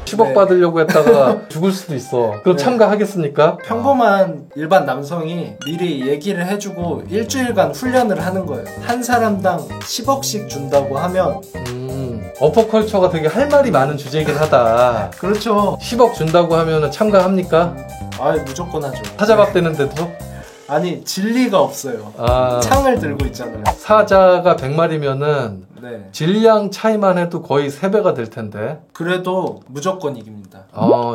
10억 네. 받으려고 했다가 죽을 수도 있어. 그럼 네. 참가하겠습니까? 평범한 일반 남성이 미리 얘기를 해주고 일주일간 훈련을 하는 거예요. 한 사람당 10억씩 준다고 하면 어퍼컬처가 되게 할 말이 많은 주제이긴 하다. 그렇죠. 10억 준다고 하면 참가합니까? 무조건 하죠. 사자밥 되는데도? 아니 진리가 없어요. 창을 들고 있잖아요. 사자가 100마리면은 네. 질량 차이만 해도 거의 3배가 될 텐데. 그래도 무조건 이깁니다.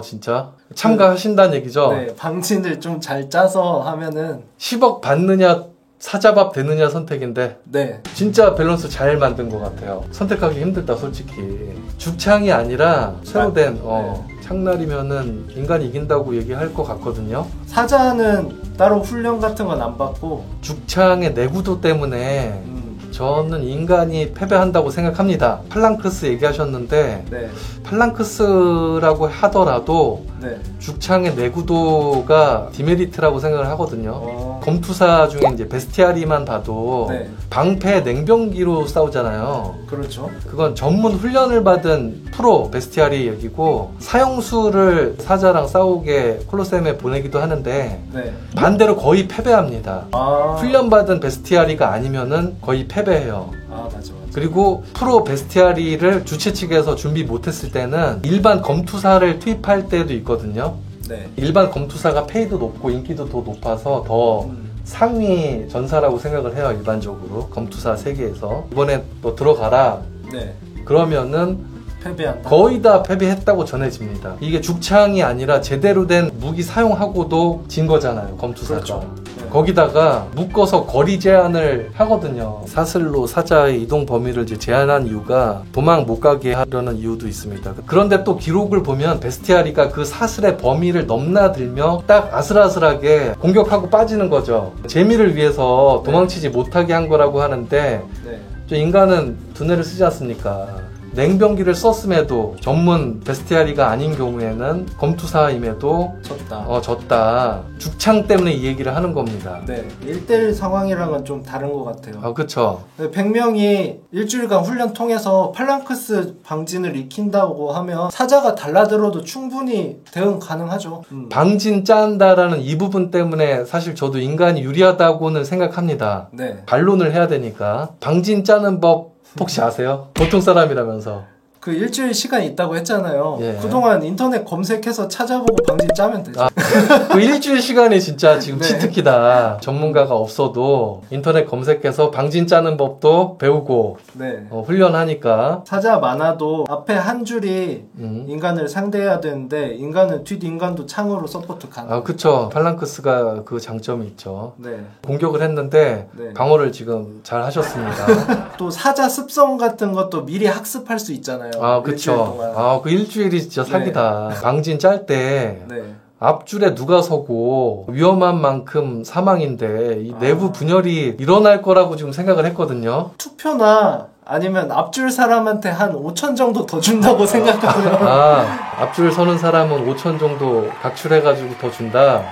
진짜? 참가하신다는 얘기죠? 네, 방진을 좀 잘 짜서 하면은 10억 받느냐 사자밥 되느냐 선택인데 네. 진짜 밸런스 잘 만든 것 같아요. 선택하기 힘들다 솔직히. 죽창이 아니라 새로 된 창날이면은 인간이 이긴다고 얘기할 것 같거든요. 사자는 따로 훈련 같은 건 안 받고 죽창의 내구도 때문에 저는 인간이 패배한다고 생각합니다. 팔랑크스 얘기하셨는데 네. 팔랑크스라고 하더라도 네. 죽창의 내구도가 디메리트라고 생각을 하거든요. 검투사 중에 이제 베스티아리만 봐도 네. 방패 냉병기로 싸우잖아요. 그렇죠. 그건 전문 훈련을 받은 프로 베스티아리 얘기고 사형수를 사자랑 싸우게 콜로세움에 보내기도 하는데 네. 반대로 거의 패배합니다. 훈련받은 베스티아리가 아니면은 거의 패배해요. 맞아. 그리고 프로 베스티아리를 주최 측에서 준비 못했을 때는 일반 검투사를 투입할 때도 있거든요. 네. 일반 검투사가 페이도 높고 인기도 더 높아서 더 상위 전사라고 생각을 해요. 일반적으로 검투사 세계에서. 이번에 너 들어가라. 네. 그러면은 패배한다. 거의 다 패배했다고 전해집니다. 이게 죽창이 아니라 제대로 된 무기 사용하고도 진 거잖아요. 검투사가. 그렇죠. 네. 거기다가 묶어서 거리 제한을 하거든요. 사슬로 사자의 이동 범위를 이제 제한한 이유가 도망 못 가게 하려는 이유도 있습니다. 그런데 또 기록을 보면 베스티아리가 그 사슬의 범위를 넘나들며 딱 아슬아슬하게 공격하고 빠지는 거죠. 재미를 위해서 도망치지 못하게 한 거라고 하는데 저 인간은 두뇌를 쓰지 않습니까? 냉병기를 썼음에도 전문 베스티아리가 아닌 경우에는 검투사임에도 졌다. 죽창 때문에 이 얘기를 하는 겁니다. 네, 1대1 상황이랑은 좀 다른 것 같아요. 그쵸. 100명이 일주일간 훈련 통해서 팔랑크스 방진을 익힌다고 하면 사자가 달라들어도 충분히 대응 가능하죠. 방진 짠다라는 이 부분 때문에 사실 저도 인간이 유리하다고는 생각합니다. 네. 반론을 해야 되니까. 방진 짜는 법 혹시 아세요? 보통 사람이라면서. 그 일주일 시간이 있다고 했잖아요. 예. 그동안 인터넷 검색해서 찾아보고 방진 짜면 되죠. 그 일주일 시간이 진짜 지금 네. 치트키다. 전문가가 없어도 인터넷 검색해서 방진 짜는 법도 배우고 네. 훈련하니까. 사자 많아도 앞에 한 줄이 인간을 상대해야 되는데 인간은 뒷인간도 창으로 서포트 가능. 그쵸. 팔랑크스가 그 장점이 있죠. 네. 공격을 했는데 네. 방어를 지금 잘 하셨습니다. 또 사자 습성 같은 것도 미리 학습할 수 있잖아요. 그쵸. 그 일주일이 진짜 사기다. 네. 방진 짤 때 네. 앞줄에 누가 서고 위험한 만큼 사망인데 이 내부 분열이 일어날 거라고 지금 생각을 했거든요. 투표나 아니면 앞줄 사람한테 한 5천 정도 더 준다고 생각하면 앞줄 서는 사람은 5천 정도 각출해가지고 더 준다.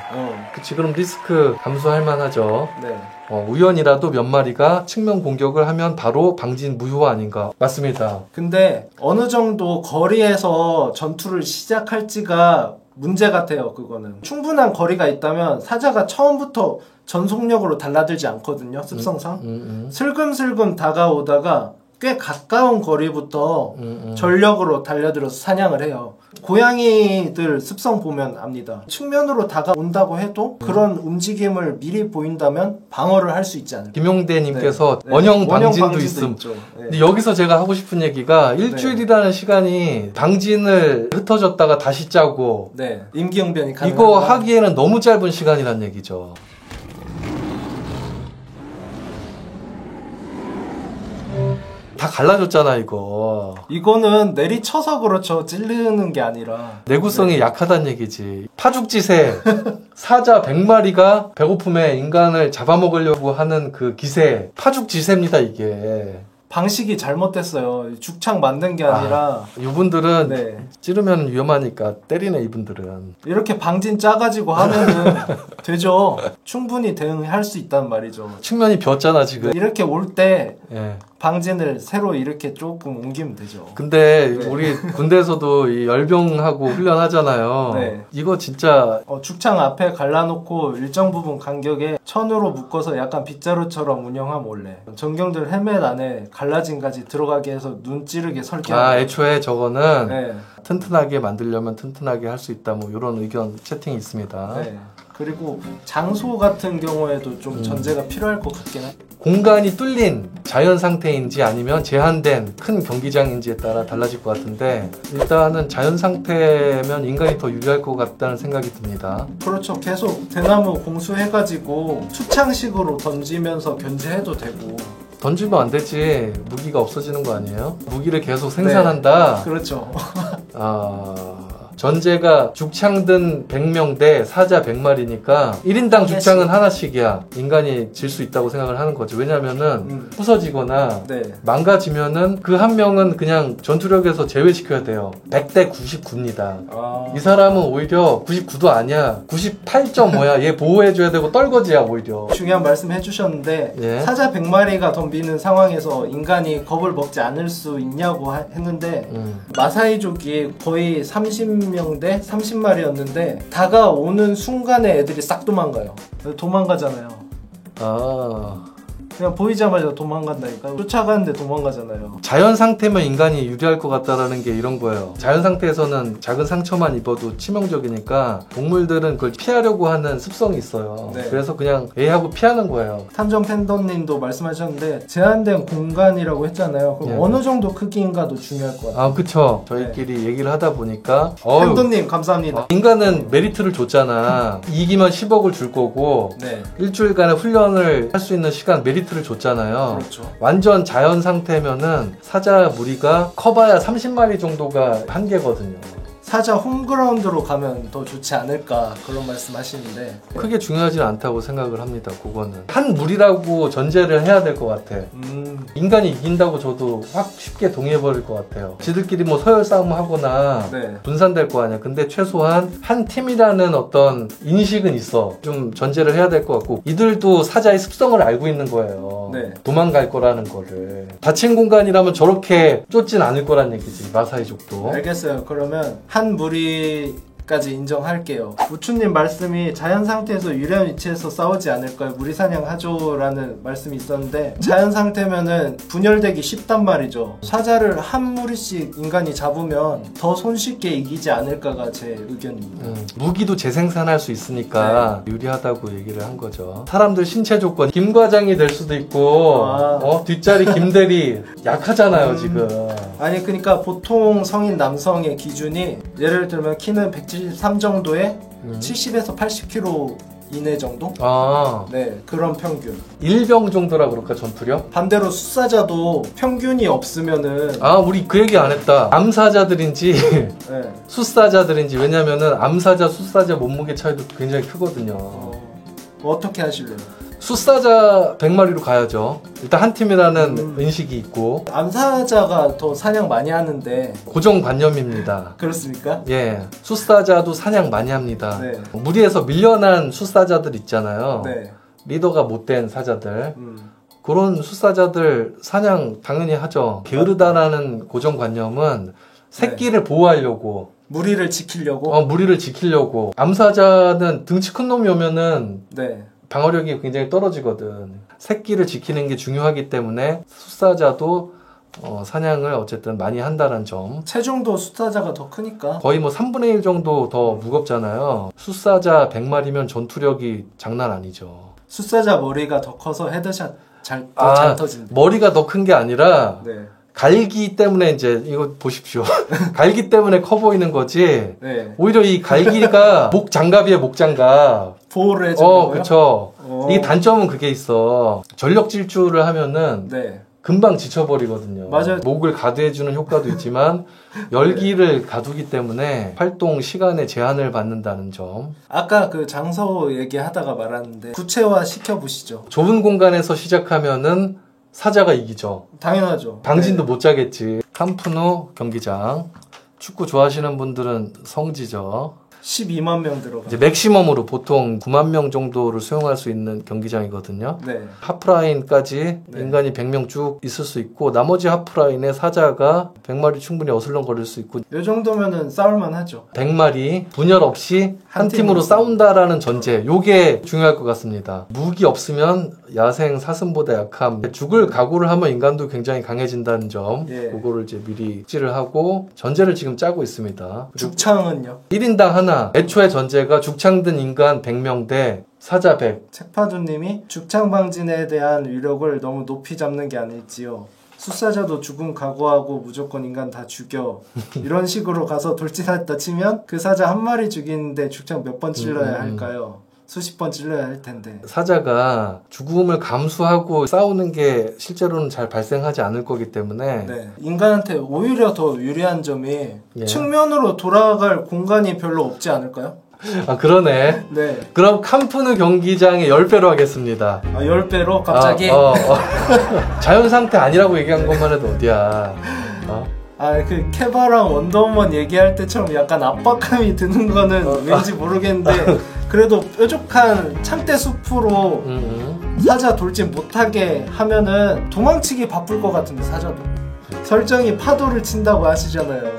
그치, 그럼 리스크 감수할 만하죠. 네. 우연이라도 몇 마리가 측면 공격을 하면 바로 방진 무효 아닌가. 맞습니다. 근데 어느 정도 거리에서 전투를 시작할지가 문제 같아요. 그거는 충분한 거리가 있다면 사자가 처음부터 전속력으로 달라들지 않거든요. 습성상 슬금슬금 다가오다가 꽤 가까운 거리부터 전력으로 달려들어서 사냥을 해요. 고양이들 습성 보면 압니다. 측면으로 다가온다고 해도 그런 움직임을 미리 보인다면 방어를 할 수 있지 않을까. 김용대님께서 네. 원형 방진도 있음. 있죠. 네. 근데 여기서 제가 하고 싶은 얘기가 일주일이라는 시간이 방진을 흩어졌다가 다시 짜고 임기응변이 가능하다. 이거 하기에는 너무 짧은 시간이란 얘기죠. 다 갈라졌잖아 이거. 이거는 내리쳐서 그렇죠. 찌르는 게 아니라 내구성이 약하다는 얘기지. 파죽지세 사자 100마리가 배고픔에 인간을 잡아먹으려고 하는 그 기세, 파죽지세입니다 이게. 방식이 잘못됐어요. 죽창 만든 게 아니라 이분들은 찌르면 위험하니까 때리네 이분들은. 이렇게 방진 짜가지고 하면은 되죠. 충분히 대응할 수 있단 말이죠. 측면이 비었잖아 지금. 이렇게 올 때 방진을 새로 이렇게 조금 옮기면 되죠. 근데 네. 우리 군대에서도 이 열병하고 훈련하잖아요. 네. 이거 진짜 죽창 앞에 갈라놓고 일정 부분 간격에 천으로 묶어서 약간 빗자루처럼 운영하면 원래 전경들 헬멧 안에 갈라진까지 들어가게 해서 눈 찌르게 설계하고 애초에 저거는 네. 튼튼하게 만들려면 튼튼하게 할 수 있다 뭐 이런 의견 채팅이 있습니다. 네. 그리고 장소 같은 경우에도 좀 전제가 필요할 것 같긴 해. 공간이 뚫린 자연 상태인지 아니면 제한된 큰 경기장인지에 따라 달라질 것 같은데 일단은 자연 상태면 인간이 더 유리할 것 같다는 생각이 듭니다. 그렇죠. 계속 대나무 공수해가지고 수창식으로 던지면서 견제해도 되고. 던지면 안 되지. 무기가 없어지는 거 아니에요? 무기를 계속 생산한다. 그렇죠. 전제가 죽창든 100명 대 사자 100마리니까 1인당 죽창은 하나씩이야. 인간이 질 수 있다고 생각을 하는 거지. 왜냐면은 부서지거나 네. 망가지면은 그 한 명은 그냥 전투력에서 제외시켜야 돼요. 100대 99입니다. 이 사람은 오히려 99도 아니야. 98.5야. 얘 보호해줘야 되고 떨거지야 오히려. 중요한 말씀 해주셨는데 예. 사자 100마리가 덤비는 상황에서 인간이 겁을 먹지 않을 수 있냐고 했는데 마사이족이 거의 30명 대 30마리였는데 다가오는 순간에 애들이 싹 도망가요. 도망가잖아요. 그냥 보이자마자 도망간다니까. 쫓아가는데 도망가잖아요. 자연 상태면 인간이 유리할 것 같다라는 게 이런 거예요. 자연 상태에서는 작은 상처만 입어도 치명적이니까 동물들은 그걸 피하려고 하는 습성이 있어요. 네. 그래서 그냥 A하고 피하는 거예요. 탐정 팬더님도 말씀하셨는데 제한된 공간이라고 했잖아요. 그럼 예. 어느 정도 크기인가도 중요할 것 같아요. 그쵸. 저희끼리 얘기를 하다 보니까 팬더님 감사합니다. 인간은 메리트를 줬잖아. 이기면 10억을 줄 거고 네. 일주일간의 훈련을 할 수 있는 시간 메리트를 줬잖아요. 그렇죠. 완전 자연 상태면은 사자 무리가 커봐야 30마리 정도가 한계거든요. 사자 홈그라운드로 가면 더 좋지 않을까 그런 말씀 하시는데 크게 중요하진 않다고 생각을 합니다. 그거는 한 무리라고 전제를 해야 될 것 같아. 인간이 이긴다고 저도 확 쉽게 동의해버릴 것 같아요. 지들끼리 뭐 서열 싸움 하거나 네. 분산될 거 아니야. 근데 최소한 한 팀이라는 어떤 인식은 있어. 좀 전제를 해야 될 것 같고 이들도 사자의 습성을 알고 있는 거예요. 네. 도망갈 거라는 거를. 닫힌 공간이라면 저렇게 쫓진 않을 거란 얘기지. 마사이족도. 알겠어요. 그러면 한 무리까지 인정할게요. 우추님 말씀이 자연 상태에서 유리한 위치에서 싸우지 않을까요? 무리 사냥하죠 라는 말씀이 있었는데 자연 상태면은 분열되기 쉽단 말이죠. 사자를 한 무리씩 인간이 잡으면 더 손쉽게 이기지 않을까가 제 의견입니다. 무기도 재생산할 수 있으니까 유리하다고 얘기를 한 거죠. 사람들 신체 조건 김 과장이 될 수도 있고 뒷자리 김대리 약하잖아요 지금. 아니 그러니까 보통 성인 남성의 기준이 예를 들면 키는 173 정도에 70에서 80kg 이내 정도? 네, 그런 평균. 일병 정도라 그럴까 전투력? 반대로 숫사자도 평균이 없으면은 우리 그 얘기 안 했다. 암사자들인지 네. 숫사자들인지. 왜냐면은 암사자 숫사자 몸무게 차이도 굉장히 크거든요. 어떻게 하실래요? 숫사자 100마리로 가야죠. 일단 한 팀이라는 인식이 있고. 암사자가 더 사냥 많이 하는데 고정관념입니다. 그렇습니까? 예, 숫사자도 사냥 많이 합니다. 네. 무리에서 밀려난 숫사자들 있잖아요. 네. 리더가 못된 사자들. 그런 숫사자들 사냥 당연히 하죠. 게으르다라는 고정관념은 새끼를 보호하려고, 무리를 지키려고. 무리를 지키려고. 암사자는 등치 큰 놈이 오면은 네. 방어력이 굉장히 떨어지거든. 새끼를 지키는 게 중요하기 때문에 숫사자도 사냥을 어쨌든 많이 한다는 점. 체중도 숫사자가 더 크니까. 거의 뭐 3분의 1 정도 더 무겁잖아요. 숫사자 100마리면 전투력이 장난 아니죠. 숫사자 머리가 더 커서 헤드샷 잘 터진다. 머리가 더 큰 게 아니라 네. 갈기 때문에 이제 이거 보십시오. 갈기 때문에 커 보이는 거지. 네. 오히려 이 갈기가 목 장갑이에요, 목 장갑. 보호를 해주는 거예요? 그쵸. 이 단점은 그게 있어. 전력 질주를 하면은 네. 금방 지쳐버리거든요. 맞아요. 목을 가두해주는 효과도 있지만 열기를 가두기 때문에 활동 시간에 제한을 받는다는 점. 아까 그 장서 얘기하다가 말았는데 구체화 시켜보시죠. 좁은 공간에서 시작하면은 사자가 이기죠. 당연하죠. 당진도 못 자겠지. 캄프누 경기장. 축구 좋아하시는 분들은 성지죠. 12만 명 들어가. 이제 맥시멈으로 보통 9만 명 정도를 수용할 수 있는 경기장이거든요. 네. 하프라인까지 네. 인간이 100명 쭉 있을 수 있고 나머지 하프라인에 사자가 100마리 충분히 어슬렁거릴 수 있고 이 정도면은 싸울만 하죠. 100마리 분열 없이 한 팀으로 싸운다라는 전제 요게 중요할 것 같습니다. 무기 없으면 야생 사슴보다 약함. 죽을 각오를 하면 인간도 굉장히 강해진다는 점 예. 그거를 이제 미리 숙지를 하고 전제를 지금 짜고 있습니다. 죽창은요? 1인당 하나. 애초에 전제가 죽창든 인간 100명 대 사자 100. 책파두님이 죽창 방진에 대한 위력을 너무 높이 잡는 게 아닐지요. 숫사자도 죽음 각오하고 무조건 인간 다 죽여. 이런 식으로 가서 돌진했다 치면 그 사자 한 마리 죽이는데 죽창 몇 번 찔러야 할까요? 수십 번 찔러야 할 텐데. 사자가 죽음을 감수하고 싸우는 게 실제로는 잘 발생하지 않을 거기 때문에 네. 인간한테 오히려 더 유리한 점이 예. 측면으로 돌아갈 공간이 별로 없지 않을까요? 아 그러네. 네. 그럼 캄프누 경기장의 10배로 하겠습니다. 아, 10배로 갑자기? 자연 상태 아니라고 얘기한 것만 해도 어디야. 그 케바랑 원더우먼 얘기할 때처럼 약간 압박감이 드는 거는 왠지 모르겠는데 그래도 뾰족한 창대 숲으로 사자 돌진 못하게 하면은 도망치기 바쁠 것 같은데 사자도 설정이 파도를 친다고 하시잖아요.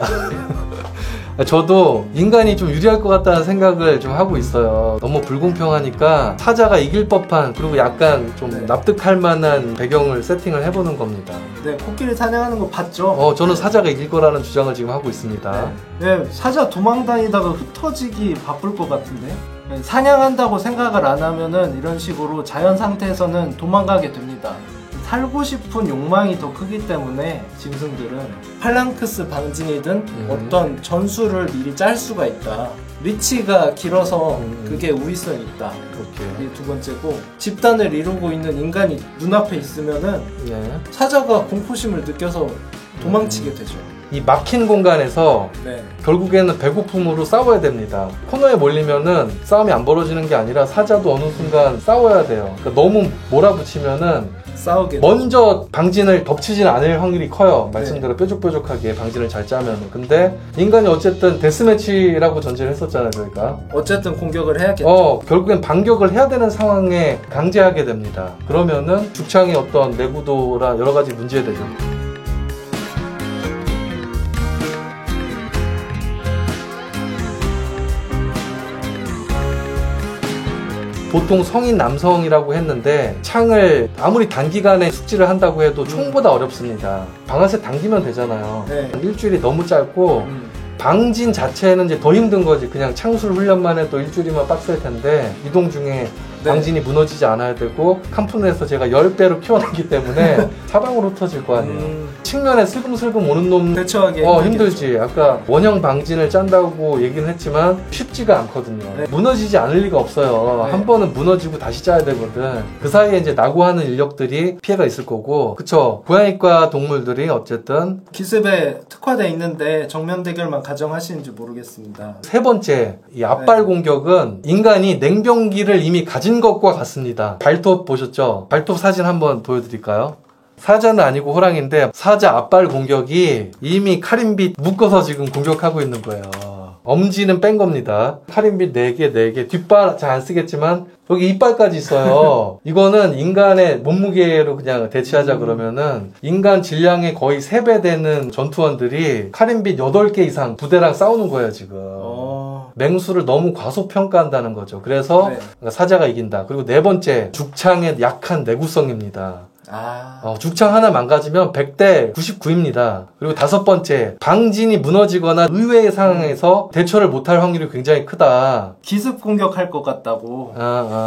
저도 인간이 좀 유리할 것 같다는 생각을 좀 하고 있어요. 너무 불공평하니까 사자가 이길 법한 그리고 약간 좀 네. 납득할 만한 배경을 세팅을 해보는 겁니다. 네, 코끼리 사냥하는 거 봤죠? 저는 사자가 이길 거라는 주장을 지금 하고 있습니다. 네, 사자 도망 다니다가 흩어지기 바쁠 것 같은데 네, 사냥한다고 생각을 안 하면은 이런 식으로 자연 상태에서는 도망가게 됩니다. 살고 싶은 욕망이 더 크기 때문에 짐승들은 팔랑크스 방진이든 어떤 전술을 미리 짤 수가 있다. 리치가 길어서 그게 우위성이 있다. 그렇게. 이게 두 번째고 집단을 이루고 있는 인간이 눈앞에 있으면은 예. 사자가 공포심을 느껴서 도망치게 되죠. 이 막힌 공간에서 네. 결국에는 배고픔으로 싸워야 됩니다. 코너에 몰리면은 싸움이 안 벌어지는 게 아니라 사자도 어느 순간 싸워야 돼요. 그러니까 너무 몰아붙이면은 싸우게 먼저 방진을 덮치진 않을 확률이 커요. 말씀대로 네. 뾰족뾰족하게 방진을 잘 짜면. 근데 인간이 어쨌든 데스매치라고 전제를 했었잖아요, 저희가. 어쨌든 공격을 해야겠죠. 결국엔 반격을 해야 되는 상황에 강제하게 됩니다. 그러면은 죽창의 어떤 내구도랑 여러 가지 문제되죠. 보통 성인 남성이라고 했는데 창을 아무리 단기간에 숙지를 한다고 해도 총보다 어렵습니다. 방아쇠 당기면 되잖아요. 네. 일주일이 너무 짧고 방진 자체는 이제 더 힘든 거지. 그냥 창술 훈련만 해도 일주일이면 빡셀 텐데 이동 중에 네. 방진이 무너지지 않아야 되고 캄프누에서 제가 10배로 키워놨기 때문에 사방으로 흩어질 거 아니에요. 측면에 슬금슬금 오는 놈 대처하기 힘들지. 아까 원형 방진을 짠다고 얘기는 했지만 쉽지가 않거든요. 네. 무너지지 않을 리가 없어요. 네. 한 번은 무너지고 다시 짜야 되거든. 그 사이에 이제 낙오하는 인력들이 피해가 있을 거고, 그쵸? 고양이과 동물들이 어쨌든 기습에 특화돼 있는데 정면 대결만 가정하시는지 모르겠습니다. 세 번째, 이 앞발 공격은 인간이 냉병기를 이미 가진 것과 같습니다. 발톱 보셨죠? 발톱 사진 한번 보여드릴까요? 사자는 아니고 호랑인데 사자 앞발 공격이 이미 카린빛 묶어서 지금 공격하고 있는 거예요. 엄지는 뺀 겁니다. 카린빛 4개, 뒷발 잘 안 쓰겠지만 여기 이빨까지 있어요. 이거는 인간의 몸무게로 그냥 대치하자 그러면은 인간 질량의 거의 3배 되는 전투원들이 카린빛 8개 이상 부대랑 싸우는 거예요, 지금. 맹수를 너무 과소평가한다는 거죠. 그래서 사자가 이긴다. 그리고 네 번째, 죽창의 약한 내구성입니다. 죽창 하나 망가지면 100대 99입니다. 그리고 다섯 번째, 방진이 무너지거나 의외의 상황에서 대처를 못할 확률이 굉장히 크다. 기습 공격할 것 같다고.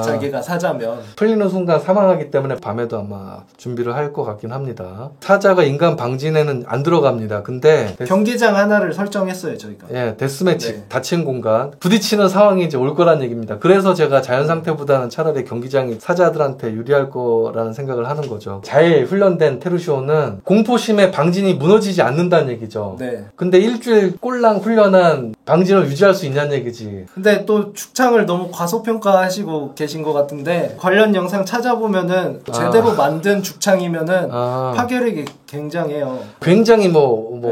자기가 사자면. 풀리는 순간 사망하기 때문에 밤에도 아마 준비를 할 것 같긴 합니다. 사자가 인간 방진에는 안 들어갑니다. 근데 경기장 하나를 설정했어요, 저희가. 예, 데스매치, 닫힌 공간, 부딪히는 상황이 이제 올 거란 얘기입니다. 그래서 제가 자연 상태보다는 차라리 경기장이 사자들한테 유리할 거라는 생각을 하는 거죠. 잘 훈련된 테루시오는 공포심에 방진이 무너지지 않는다는 얘기죠. 네. 근데 일주일 꼴랑 훈련한 방진을 유지할 수 있냐는 얘기지. 근데 또 죽창을 너무 과소평가하시고 계신 것 같은데 관련 영상 찾아보면은 제대로 만든 죽창이면은 파괴력이 굉장해요. 굉장히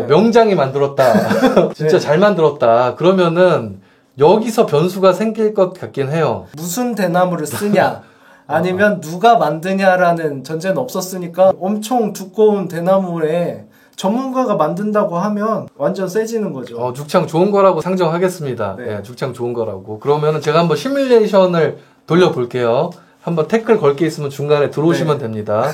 명장이 만들었다. 진짜 잘 만들었다. 그러면은 여기서 변수가 생길 것 같긴 해요. 무슨 대나무를 쓰냐 아니면 누가 만드냐라는 전제는 없었으니까 엄청 두꺼운 대나무에 전문가가 만든다고 하면 완전 세지는 거죠. 죽창 좋은 거라고 상정하겠습니다. 네. 예, 죽창 좋은 거라고. 그러면은 제가 한번 시뮬레이션을 돌려볼게요. 한번 태클 걸 게 있으면 중간에 들어오시면 네. 됩니다.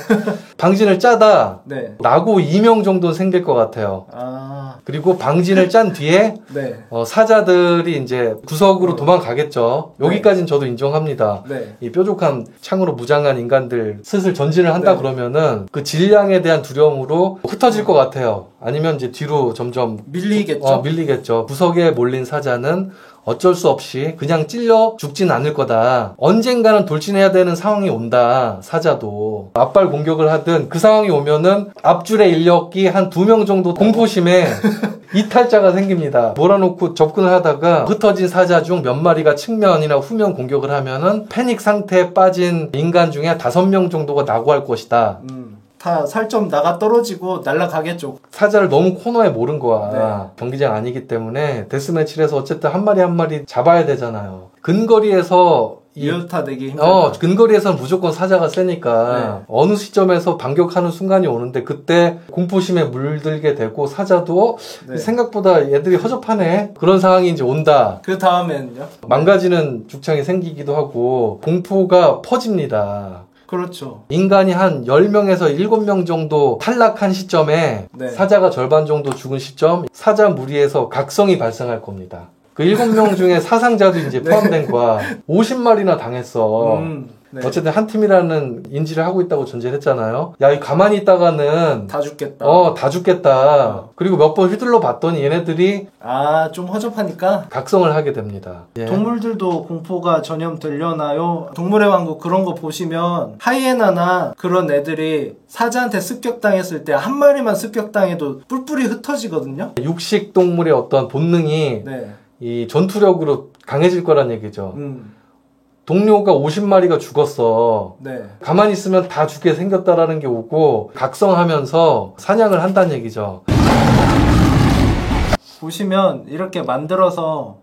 방진을 짜다 네. 나고 2명 정도 생길 것 같아요. 아, 그리고 방진을 짠 뒤에 네. 사자들이 이제 구석으로 도망가겠죠. 여기까지는 저도 인정합니다. 네. 이 뾰족한 창으로 무장한 인간들 슬슬 전진을 한다 네. 그러면은 그 질량에 대한 두려움으로 흩어질 것 같아요. 아니면 이제 뒤로 점점 밀리겠죠. 밀리겠죠. 구석에 몰린 사자는 어쩔 수 없이 그냥 찔려 죽진 않을 거다. 언젠가는 돌진해야 되는 상황이 온다. 사자도. 앞발 공격을 하든 그 상황이 오면은 앞줄의 인력이 한 2명 정도 공포심에 이탈자가 생깁니다. 몰아놓고 접근을 하다가 흩어진 사자 중 몇 마리가 측면이나 후면 공격을 하면은 패닉 상태에 빠진 인간 중에 5명 정도가 낙오할 것이다. 다 살점 나가 떨어지고 날아가겠죠. 사자를 너무 코너에 모른 거야. 네. 경기장 아니기 때문에 데스매치를 해서 어쨌든 한 마리 한 마리 잡아야 되잖아요. 근거리에서 이어타 내기 힘들다. 근거리에서는 무조건 사자가 세니까 네. 어느 시점에서 반격하는 순간이 오는데 그때 공포심에 물들게 되고 사자도 네. 생각보다 얘들이 허접하네 그런 상황이 이제 온다. 그 다음에는요? 망가지는 죽창이 생기기도 하고 공포가 퍼집니다. 그렇죠. 인간이 한 10명에서 7명 정도 탈락한 시점에 네. 사자가 절반 정도 죽은 시점 사자 무리에서 각성이 발생할 겁니다. 그 7명 중에 사상자도 이제 포함된 거야. 50마리나 당했어. 네. 어쨌든 한 팀이라는 인지를 하고 있다고 전제를 했잖아요. 야, 이 가만히 있다가는 다 죽겠다. 다 죽겠다. 그리고 몇 번 휘둘러 봤더니 얘네들이 좀 허접하니까 각성을 하게 됩니다. 예. 동물들도 공포가 전염되려나요? 동물의 왕국 그런 거 보시면 하이에나나 그런 애들이 사자한테 습격당했을 때 한 마리만 습격당해도 뿔뿔이 흩어지거든요. 육식 동물의 어떤 본능이 네. 이 전투력으로 강해질 거란 얘기죠. 동료가 50마리가 죽었어. 네. 가만히 있으면 다 죽게 생겼다라는 게 오고 각성하면서 사냥을 한다는 얘기죠. 보시면 이렇게 만들어서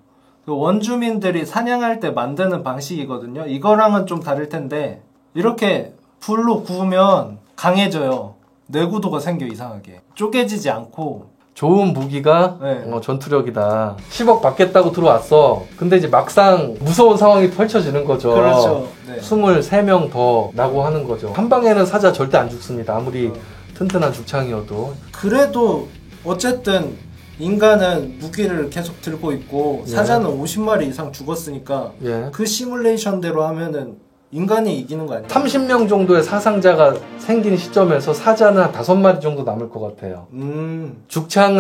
그 원주민들이 사냥할 때 만드는 방식이거든요. 이거랑은 좀 다를 텐데 이렇게 불로 구우면 강해져요. 내구도가 생겨 이상하게. 쪼개지지 않고. 좋은 무기가 네. 전투력이다. 10억 받겠다고 들어왔어. 근데 이제 막상 무서운 상황이 펼쳐지는 거죠. 그렇죠. 네. 23명 더 나고 하는 거죠. 한 방에는 사자 절대 안 죽습니다. 아무리 튼튼한 죽창이어도. 그래도 어쨌든 인간은 무기를 계속 들고 있고 예. 사자는 50마리 이상 죽었으니까 예. 그 시뮬레이션대로 하면은 인간이 이기는 거 아니에요? 30명 정도의 사상자가 생긴 시점에서 사자는 한 5마리 정도 남을 것 같아요.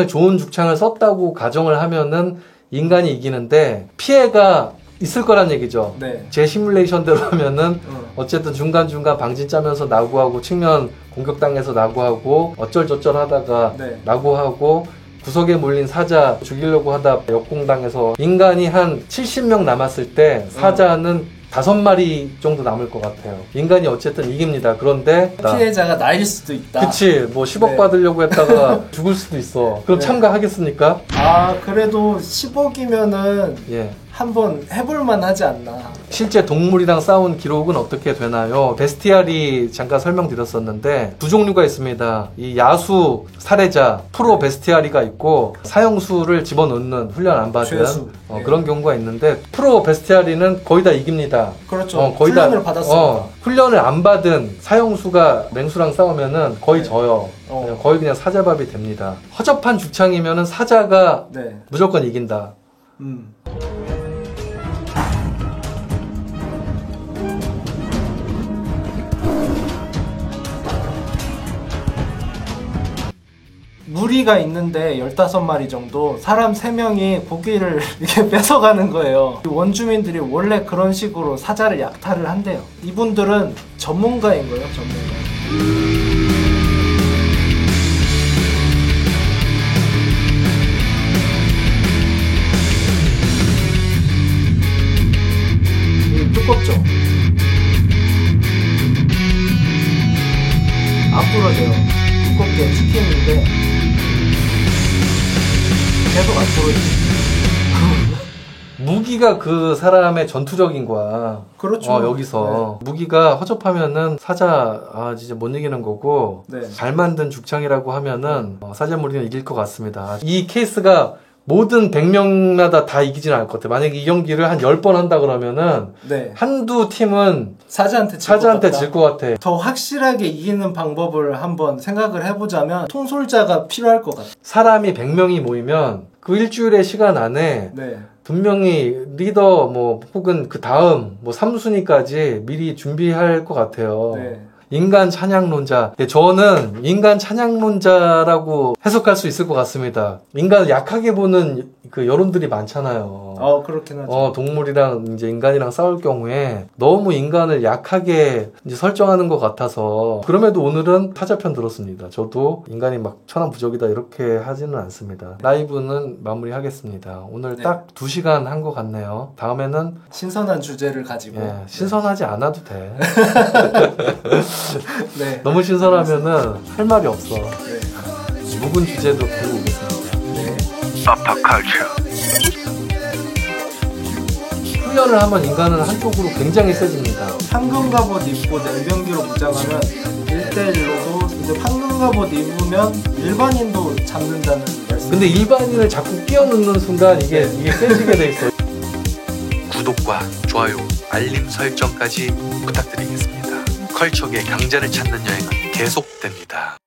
좋은 죽창을 썼다고 가정을 하면은 인간이 이기는데 피해가 있을 거란 얘기죠. 네. 제 시뮬레이션대로 하면은 어쨌든 중간중간 방진 짜면서 나고하고 측면 공격당해서 나고하고 어쩔저쩔 하다가 네. 나고하고 구석에 몰린 사자 죽이려고 하다 역공당해서 인간이 한 70명 남았을 때 사자는 5마리 정도 남을 것 같아요. 인간이 어쨌든 이깁니다. 그런데 피해자가 나일 수도 있다. 그치, 뭐 10억 네. 받으려고 했다가 죽을 수도 있어. 그럼 네. 참가하겠습니까? 그래도 10억이면은 예. 한번 해볼만 하지 않나. 실제 동물이랑 싸운 기록은 어떻게 되나요? 베스티알이 잠깐 설명드렸었는데 두 종류가 있습니다. 이 야수 살해자 프로 베스티알이가 있고 사형수를 집어넣는 훈련 안 받은 죄수. 그런 경우가 있는데 프로 베스티알이는 거의 다 이깁니다. 그렇죠. 거의 훈련을 받았으니까. 훈련을 안 받은 사형수가 맹수랑 싸우면은 거의 져요. 거의 그냥 사자밥이 됩니다. 허접한 죽창이면은 사자가 네. 무조건 이긴다. 무리가 있는데 15마리 정도 사람 3명이 고기를 이렇게 뺏어가는 거예요. 원주민들이 원래 그런 식으로 사자를 약탈을 한대요. 이분들은 전문가인 거예요. 전문가. 두껍죠? 안 부러져요. 두껍게 치킨인데 계속 안 부러지죠. 무기가 그 사람의 전투적인 거야. 그렇죠. 여기서 무기가 허접하면은 사자 진짜 못 이기는 거고 네. 잘 만든 죽창이라고 하면은 사자무리는 이길 것 같습니다. 이 케이스가 모든 100명마다 다 이기지는 않을 것 같아요. 만약에 이 경기를 한 10번 한다 그러면은 네. 한두 팀은 사자한테 질 것 같아. 더 확실하게 이기는 방법을 한번 생각을 해보자면 통솔자가 필요할 것 같아요. 사람이 100명이 모이면 그 일주일의 시간 안에 네. 분명히 리더 혹은 그 다음 3순위까지 미리 준비할 것 같아요. 네. 인간 찬양론자. 네, 저는 인간 찬양론자라고 해석할 수 있을 것 같습니다. 인간을 약하게 보는 그 여론들이 많잖아요. 그렇긴 하죠. 동물이랑 이제 인간이랑 싸울 경우에 너무 인간을 약하게 이제 설정하는 것 같아서 그럼에도 오늘은 타자편 들었습니다. 저도 인간이 막 천하무적이다 이렇게 하지는 않습니다. 라이브는 마무리하겠습니다. 오늘 네. 딱 2시간 한 것 같네요. 다음에는 신선한 주제를 가지고 신선하지 않아도 돼. 네. 너무 신선하면은 할 말이 없어. 네. 묵은 주제도 들고 오겠습니다. 훈련을 하면 인간은 한쪽으로 굉장히 세집니다. 황금 갑옷 입고 냉병기로 무장하면 1대1로도 이제 황금 갑옷 입으면 일반인도 잡는다는 말씀. 근데 일반인을 자꾸 끼워넣는 순간 이게 깨지게 돼 있어요. 구독과 좋아요, 알림 설정까지 부탁드리겠습니다. 컬처계 강자를 찾는 여행은 계속됩니다.